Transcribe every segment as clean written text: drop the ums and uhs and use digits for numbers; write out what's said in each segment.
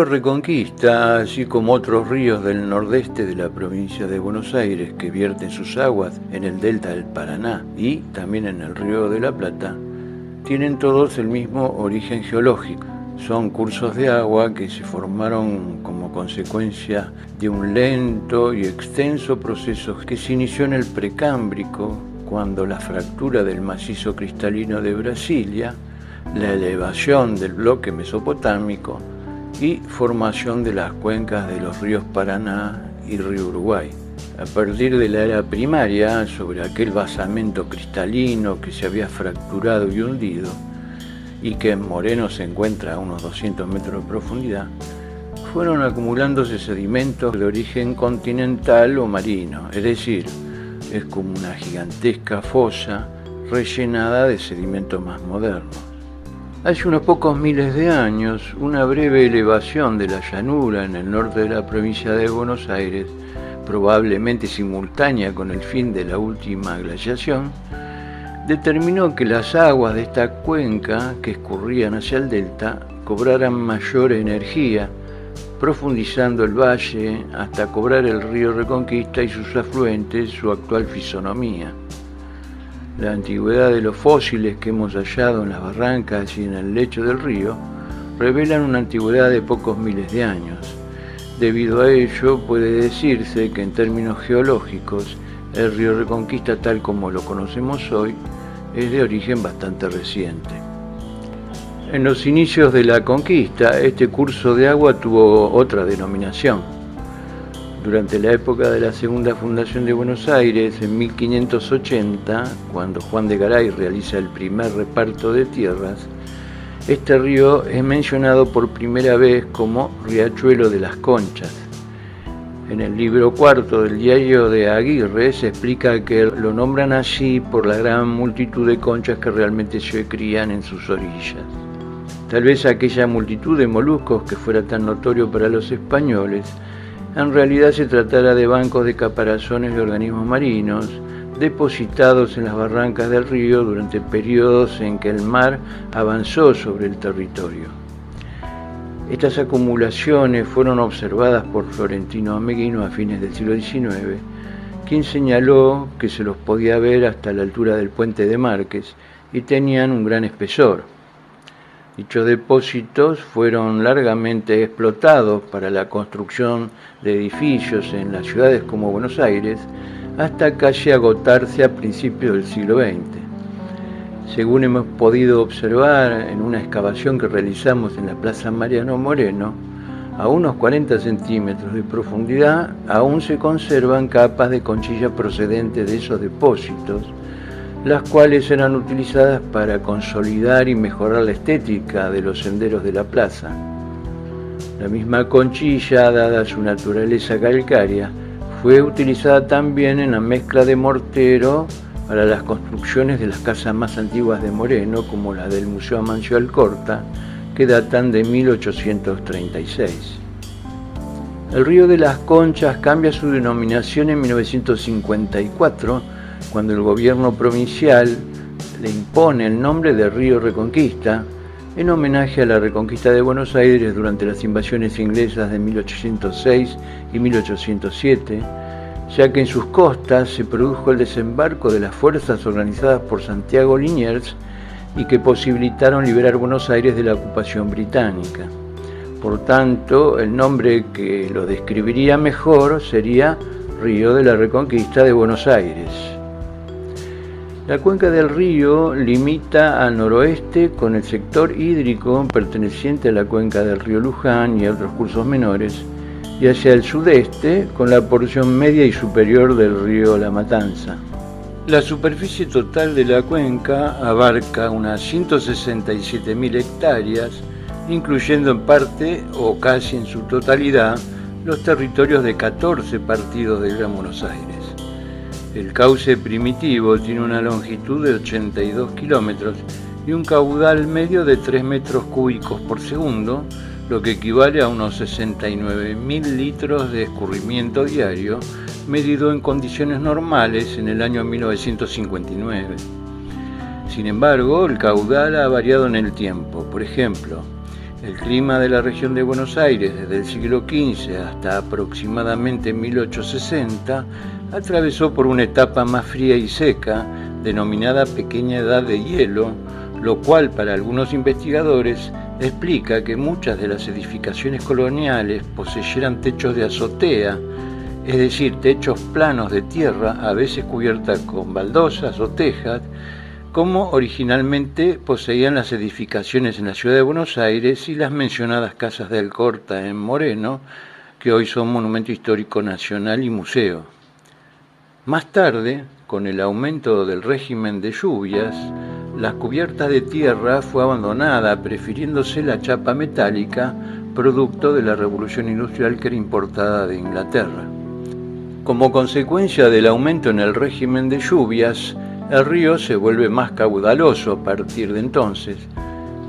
río Reconquista, así como otros ríos del nordeste de la provincia de Buenos Aires que vierten sus aguas en el delta del Paraná y también en el río de la Plata, tienen todos el mismo origen geológico. Son cursos de agua que se formaron como consecuencia de un lento y extenso proceso que se inició en el Precámbrico, cuando la fractura del macizo cristalino de Brasilia, la elevación del bloque mesopotámico y formación de las cuencas de los ríos Paraná y río Uruguay. A partir de la era primaria, sobre aquel basamento cristalino que se había fracturado y hundido, y que en Moreno se encuentra a unos 200 metros de profundidad, fueron acumulándose sedimentos de origen continental o marino, es decir, es como una gigantesca fosa rellenada de sedimentos más modernos. Hace unos pocos miles de años, una breve elevación de la llanura en el norte de la provincia de Buenos Aires, probablemente simultánea con el fin de la última glaciación, determinó que las aguas de esta cuenca que escurrían hacia el delta cobraran mayor energía, profundizando el valle hasta cobrar el río Reconquista y sus afluentes su actual fisonomía. La antigüedad de los fósiles que hemos hallado en las barrancas y en el lecho del río revelan una antigüedad de pocos miles de años. Debido a ello, puede decirse que en términos geológicos, el río Reconquista, tal como lo conocemos hoy, es de origen bastante reciente. En los inicios de la conquista, este curso de agua tuvo otra denominación. Durante la época de la segunda fundación de Buenos Aires, en 1580, cuando Juan de Garay realiza el primer reparto de tierras, este río es mencionado por primera vez como Riachuelo de las Conchas. En el libro cuarto del diario de Aguirre se explica que lo nombran así por la gran multitud de conchas que realmente se crían en sus orillas. Tal vez aquella multitud de moluscos que fuera tan notorio para los españoles, en realidad se tratara de bancos de caparazones de organismos marinos depositados en las barrancas del río durante periodos en que el mar avanzó sobre el territorio. Estas acumulaciones fueron observadas por Florentino Ameghino a fines del siglo XIX, quien señaló que se los podía ver hasta la altura del puente de Márquez y tenían un gran espesor. Dichos depósitos fueron largamente explotados para la construcción de edificios en las ciudades como Buenos Aires, hasta casi agotarse a principios del siglo XX. Según hemos podido observar en una excavación que realizamos en la Plaza Mariano Moreno, a unos 40 centímetros de profundidad aún se conservan capas de conchilla procedentes de esos depósitos, las cuales eran utilizadas para consolidar y mejorar la estética de los senderos de la plaza. La misma conchilla, dada su naturaleza calcárea, fue utilizada también en la mezcla de mortero para las construcciones de las casas más antiguas de Moreno, como la del Museo Amancio Alcorta, que datan de 1836. El río de las Conchas cambia su denominación en 1954, cuando el gobierno provincial le impone el nombre de Río Reconquista, en homenaje a la reconquista de Buenos Aires durante las invasiones inglesas de 1806 y 1807, ya que en sus costas se produjo el desembarco de las fuerzas organizadas por Santiago Liniers y que posibilitaron liberar Buenos Aires de la ocupación británica. Por tanto, el nombre que lo describiría mejor sería Río de la Reconquista de Buenos Aires. La cuenca del río limita al noroeste con el sector hídrico perteneciente a la cuenca del río Luján y a otros cursos menores, y hacia el sudeste con la porción media y superior del río La Matanza. La superficie total de la cuenca abarca unas 167.000 hectáreas, incluyendo en parte o casi en su totalidad los territorios de 14 partidos del Gran Buenos Aires. El cauce primitivo tiene una longitud de 82 kilómetros y un caudal medio de 3 metros cúbicos por segundo, lo que equivale a unos 69.000 litros de escurrimiento diario, medido en condiciones normales en el año 1959. Sin embargo, el caudal ha variado en el tiempo. Por ejemplo, El clima de la región de Buenos Aires desde el siglo XV hasta aproximadamente 1860 atravesó por una etapa más fría y seca, denominada Pequeña Edad de Hielo, lo cual para algunos investigadores explica que muchas de las edificaciones coloniales poseyeran techos de azotea, es decir, techos planos de tierra, a veces cubiertas con baldosas o tejas, como originalmente poseían las edificaciones en la ciudad de Buenos Aires y las mencionadas casas de Alcorta en Moreno, que hoy son Monumento Histórico Nacional y Museo. Más tarde, con el aumento del régimen de lluvias, la cubierta de tierra fue abandonada, prefiriéndose la chapa metálica, producto de la revolución industrial que era importada de Inglaterra. Como consecuencia del aumento en el régimen de lluvias, el río se vuelve más caudaloso a partir de entonces.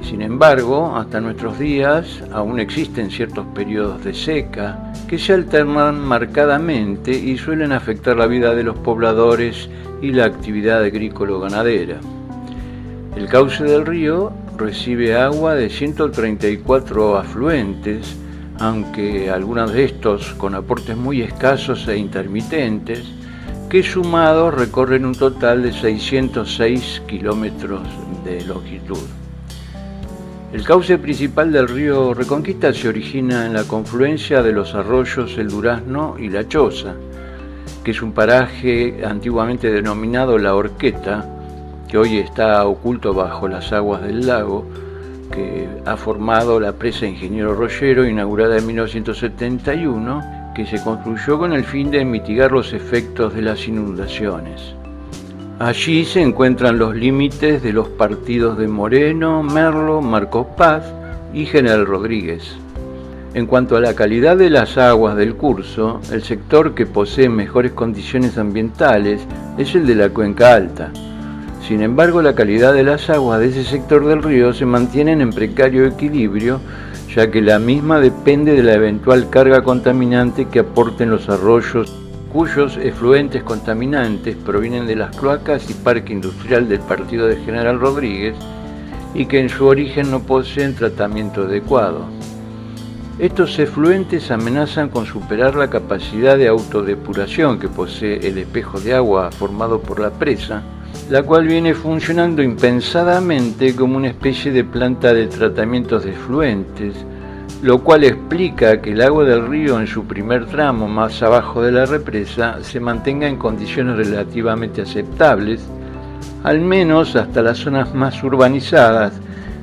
Sin embargo, hasta nuestros días aún existen ciertos periodos de seca que se alternan marcadamente y suelen afectar la vida de los pobladores y la actividad agrícola-ganadera. El cauce del río recibe agua de 134 afluentes, aunque algunos de estos con aportes muy escasos e intermitentes, que sumados recorren un total de 606 kilómetros de longitud. El cauce principal del río Reconquista se origina en la confluencia de los arroyos El Durazno y La Choza, que es un paraje antiguamente denominado La Horqueta, que hoy está oculto bajo las aguas del lago, que ha formado la presa Ingeniero Rollero, inaugurada en 1971, que se construyó con el fin de mitigar los efectos de las inundaciones. Allí se encuentran los límites de los partidos de Moreno, Merlo, Marcos Paz y General Rodríguez. En cuanto a la calidad de las aguas del curso, el sector que posee mejores condiciones ambientales es el de la Cuenca Alta. Sin embargo, la calidad de las aguas de ese sector del río se mantienen en precario equilibrio, ya que la misma depende de la eventual carga contaminante que aporten los arroyos, cuyos efluentes contaminantes provienen de las cloacas y parque industrial del partido de General Rodríguez y que en su origen no poseen tratamiento adecuado. Estos efluentes amenazan con superar la capacidad de autodepuración que posee el espejo de agua formado por la presa, la cual viene funcionando impensadamente como una especie de planta de tratamientos de efluentes, lo cual explica que el agua del río en su primer tramo más abajo de la represa se mantenga en condiciones relativamente aceptables, al menos hasta las zonas más urbanizadas,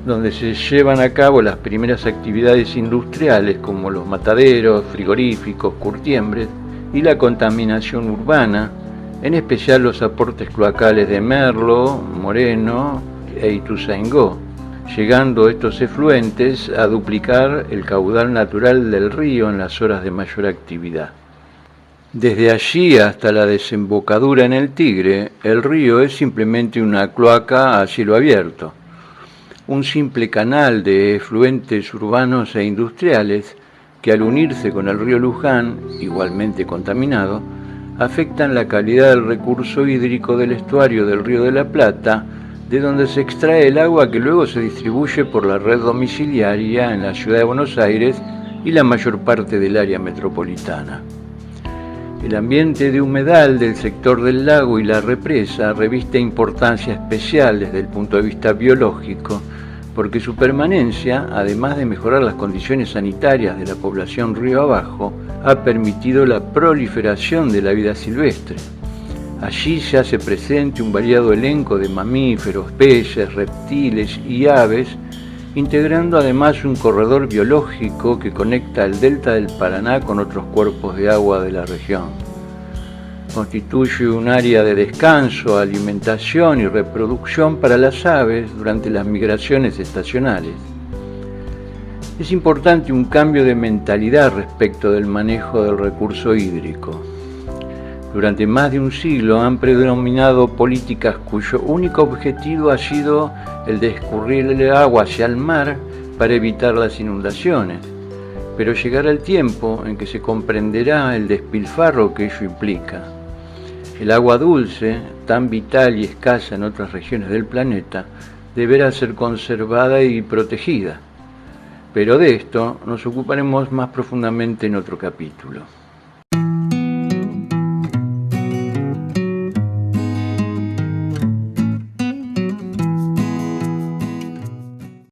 donde se llevan a cabo las primeras actividades industriales como los mataderos, frigoríficos, curtiembres y la contaminación urbana, en especial los aportes cloacales de Merlo, Moreno e Ituzaingó, llegando estos efluentes a duplicar el caudal natural del río en las horas de mayor actividad. Desde allí hasta la desembocadura en el Tigre, el río es simplemente una cloaca a cielo abierto, un simple canal de efluentes urbanos e industriales que al unirse con el río Luján, igualmente contaminado, afectan la calidad del recurso hídrico del estuario del Río de la Plata, de donde se extrae el agua que luego se distribuye por la red domiciliaria en la ciudad de Buenos Aires y la mayor parte del área metropolitana. El ambiente de humedal del sector del lago y la represa reviste importancia especial desde el punto de vista biológico, porque su permanencia, además de mejorar las condiciones sanitarias de la población río abajo, ha permitido la proliferación de la vida silvestre. Allí se hace presente un variado elenco de mamíferos, peces, reptiles y aves, integrando además un corredor biológico que conecta el delta del Paraná con otros cuerpos de agua de la región. Constituye un área de descanso, alimentación y reproducción para las aves durante las migraciones estacionales. Es importante un cambio de mentalidad respecto del manejo del recurso hídrico. Durante más de un siglo han predominado políticas cuyo único objetivo ha sido el de escurrir el agua hacia el mar para evitar las inundaciones, pero llegará el tiempo en que se comprenderá el despilfarro que ello implica. El agua dulce, tan vital y escasa en otras regiones del planeta, deberá ser conservada y protegida. Pero de esto nos ocuparemos más profundamente en otro capítulo.